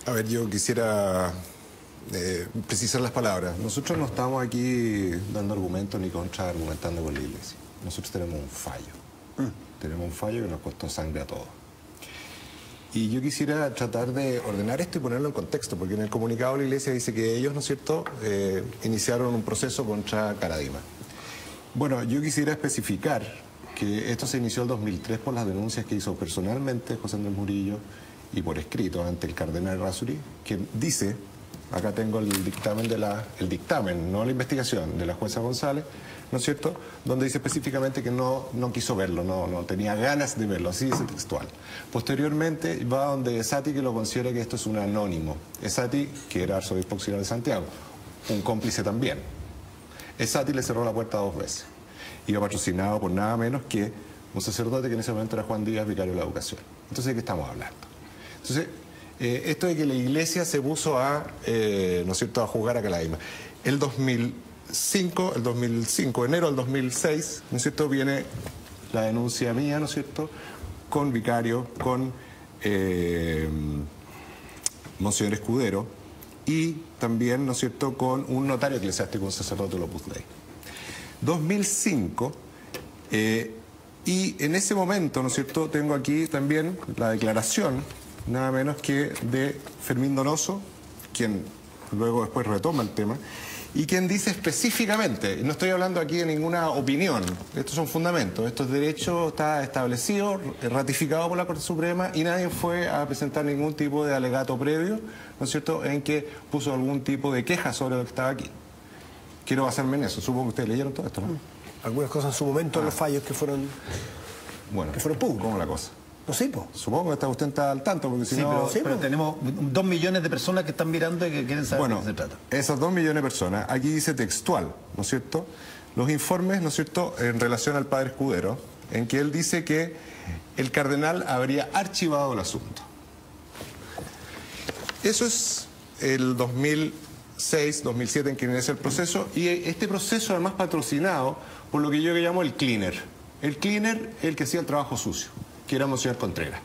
A ver, yo quisiera precisar las palabras. Nosotros no estamos aquí dando argumentos ni contraargumentando con la Iglesia. Nosotros tenemos un fallo. Tenemos un fallo que nos costó sangre a todos. Y yo quisiera tratar de ordenar esto y ponerlo en contexto, porque en el comunicado de la Iglesia dice que ellos, ¿no es cierto?, iniciaron un proceso contra Caradima. Bueno, yo quisiera especificar que esto se inició en 2003 por las denuncias que hizo personalmente José Andrés Murillo y por escrito ante el cardenal Errázuriz, que dice, acá tengo el dictamen, no la investigación, de la jueza González, ¿no es cierto?, donde dice específicamente que no quiso verlo, no tenía ganas de verlo, así dice textual. Posteriormente va donde Esati, que lo considera que esto es un anónimo. Esati, que era arzobispo auxiliar de Santiago, un cómplice también. Esati le cerró la puerta 2 veces. Iba patrocinado por nada menos que un sacerdote que en ese momento era Juan Díaz, vicario de la educación. Entonces, ¿de qué estamos hablando? Entonces, esto de que la Iglesia se puso a, ¿no es cierto?, a juzgar a Caradima. El 2005, enero del 2006, ¿no es cierto?, viene la denuncia mía, ¿no es cierto?, con vicario, con Monseñor Escudero y también, ¿no es cierto?, con un notario eclesiástico, un sacerdote del Opus Dei. 2005, y en ese momento, ¿no es cierto?, tengo aquí también la declaración, nada menos que de Fermín Donoso, quien luego después retoma el tema, y quien dice específicamente, no estoy hablando aquí de ninguna opinión, estos son fundamentos, estos derechos está establecido, ratificado por la Corte Suprema, y nadie fue a presentar ningún tipo de alegato previo, ¿no es cierto?, en que puso algún tipo de queja sobre lo que estaba aquí. Quiero basarme en eso, supongo que ustedes leyeron todo esto, ¿no? Algunas cosas en su momento, los fallos que fueron públicos. ¿Cómo la cosa? No sé, pues. Supongo que usted está al tanto, porque si no... pero tenemos 2 millones de personas que están mirando y que quieren saber de qué se trata. Esas 2 millones de personas, aquí dice textual, ¿no es cierto?, los informes, ¿no es cierto?, en relación al padre Escudero, en que él dice que el cardenal habría archivado el asunto. Eso es el 2006, 2007 en que inicia el proceso, y este proceso además patrocinado por lo que yo llamo el cleaner. El cleaner es el que hacía el trabajo sucio, que era Monseñor Contreras,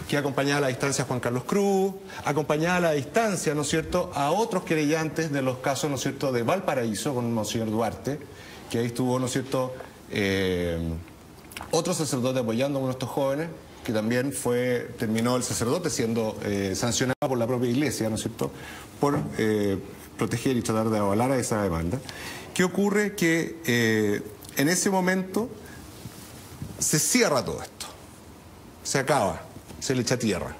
que acompañaba a la distancia a Juan Carlos Cruz, acompañaba a la distancia, ¿no es cierto?, a otros querellantes de los casos, ¿no es cierto?, de Valparaíso con Monseñor Duarte, que ahí estuvo, ¿no es cierto?, otro sacerdote apoyando a uno de estos jóvenes, que también terminó el sacerdote siendo sancionado por la propia Iglesia, ¿no es cierto?, por proteger y tratar de avalar a esa demanda. ¿Qué ocurre? Que en ese momento se cierra todo esto, se acaba, se le echa tierra.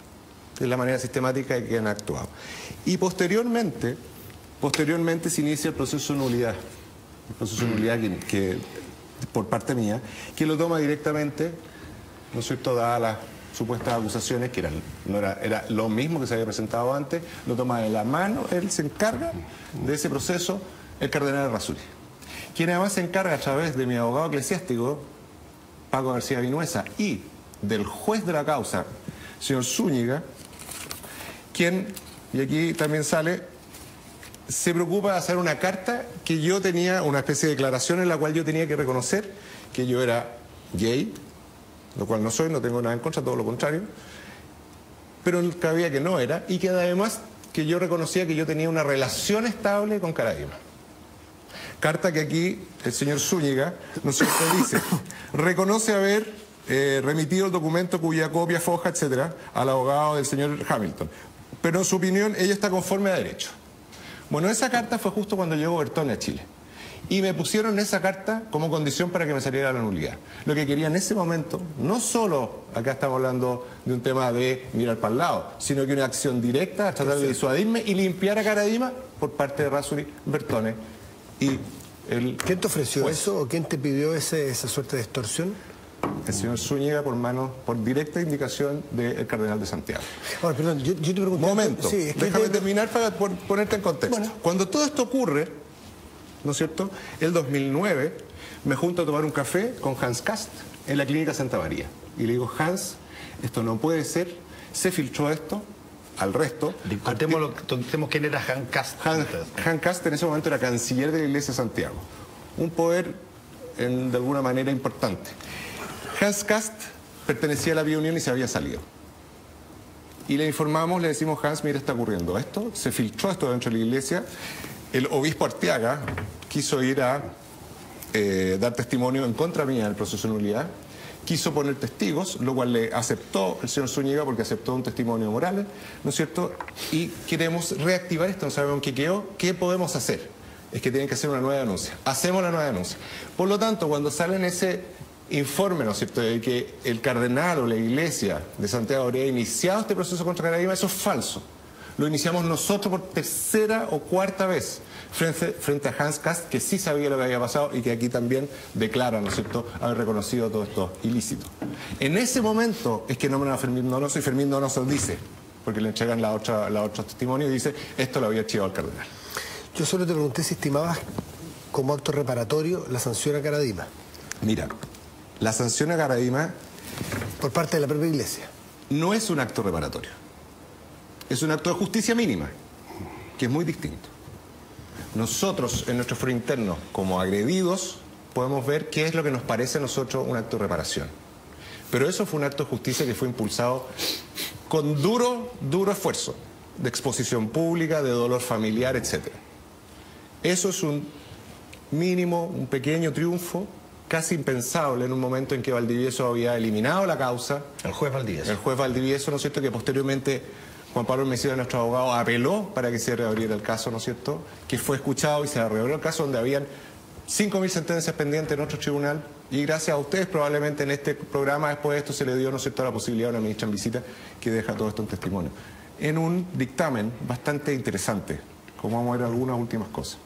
Es la manera sistemática que han actuado. Y posteriormente se inicia el proceso de nulidad. El proceso de nulidad que por parte mía, que lo toma directamente, ¿no es cierto?, dadas las supuestas acusaciones, que era lo mismo que se había presentado antes, lo toma de la mano, él se encarga de ese proceso, el cardenal Errázuriz, quien además se encarga a través de mi abogado eclesiástico, Paco García Vinuesa, y del juez de la causa, señor Zúñiga, quien, y aquí también sale, se preocupa de hacer una carta que yo tenía, una especie de declaración en la cual yo tenía que reconocer que yo era gay, lo cual no soy, no tengo nada en contra, todo lo contrario, pero cabía que no era, y que además que yo reconocía que yo tenía una relación estable con Caradima. Carta que aquí el señor Zúñiga, ¿no es cierto?, dice, reconoce haber remitido el documento cuya copia, foja, etcétera, al abogado del señor Hamilton, pero en su opinión ella está conforme a derecho. Bueno, esa carta fue justo cuando llegó Bertone a Chile. Y me pusieron esa carta como condición para que me saliera la nulidad. Lo que quería en ese momento, no solo, acá estamos hablando de un tema de mirar para el lado, sino que una acción directa a tratar de disuadirme y limpiar a Caradima por parte de Errázuriz, Bertone y el... ¿Quién te ofreció juez, eso o quién te pidió esa suerte de extorsión? El señor Zúñiga por directa indicación del cardenal de Santiago. Ahora, perdón, yo te pregunto... Momento, sí, déjame terminar para ponerte en contexto. Bueno. Cuando todo esto ocurre, ¿no es cierto?, el 2009 me junto a tomar un café con Hans Kast en la clínica Santa María. Y le digo, Hans, esto no puede ser, se filtró esto al resto. Contemos quién era Hans Kast. Hans Kast en ese momento era canciller de la Iglesia de Santiago. Un poder, de alguna manera, importante. Hans Kast pertenecía a la Vía Unión y se había salido. y le informamos, le decimos, Hans, mira, está ocurriendo esto, se filtró esto dentro de la iglesia, el obispo Arteaga quiso ir a dar testimonio en contra mía del proceso de nulidad, quiso poner testigos, lo cual le aceptó el señor Zúñiga porque aceptó un testimonio moral, ¿no es cierto? Y queremos reactivar esto, no sabemos qué quedó, ¿qué podemos hacer? Es que tienen que hacer una nueva denuncia. Hacemos la nueva denuncia. Por lo tanto, cuando sale en ese informe, ¿no es cierto?, de que el cardenal o la iglesia de Santiago habría iniciado este proceso contra Caradima, eso es falso. Lo iniciamos nosotros por tercera o cuarta vez frente a Hans Kast, que sí sabía lo que había pasado y que aquí también declara, ¿no es cierto?, haber reconocido todo esto ilícito. En ese momento es que nombran a Fermín Donoso y Fermín Donoso dice, porque le entregan la otra testimonio y dice, esto lo había archivado el cardenal. Yo solo te pregunté si estimabas como acto reparatorio la sanción a Caradima. Mira, la sanción a Caradima... por parte de la propia iglesia. No es un acto reparatorio. Es un acto de justicia mínima, que es muy distinto. Nosotros, en nuestro foro interno, como agredidos, podemos ver qué es lo que nos parece a nosotros un acto de reparación. Pero eso fue un acto de justicia que fue impulsado con duro esfuerzo, de exposición pública, de dolor familiar, etc. Eso es un mínimo, un pequeño triunfo, casi impensable en un momento en que Valdivieso había eliminado la causa. El juez Valdivieso. El juez Valdivieso, ¿no es cierto?, que posteriormente Juan Pablo Mesía, nuestro abogado, apeló para que se reabriera el caso, ¿no es cierto?, que fue escuchado y se reabrió el caso donde habían 5.000 sentencias pendientes en nuestro tribunal y gracias a ustedes probablemente en este programa después de esto se le dio, ¿no es cierto?, la posibilidad a una ministra en visita que deja todo esto en testimonio. En un dictamen bastante interesante, como vamos a ver algunas últimas cosas.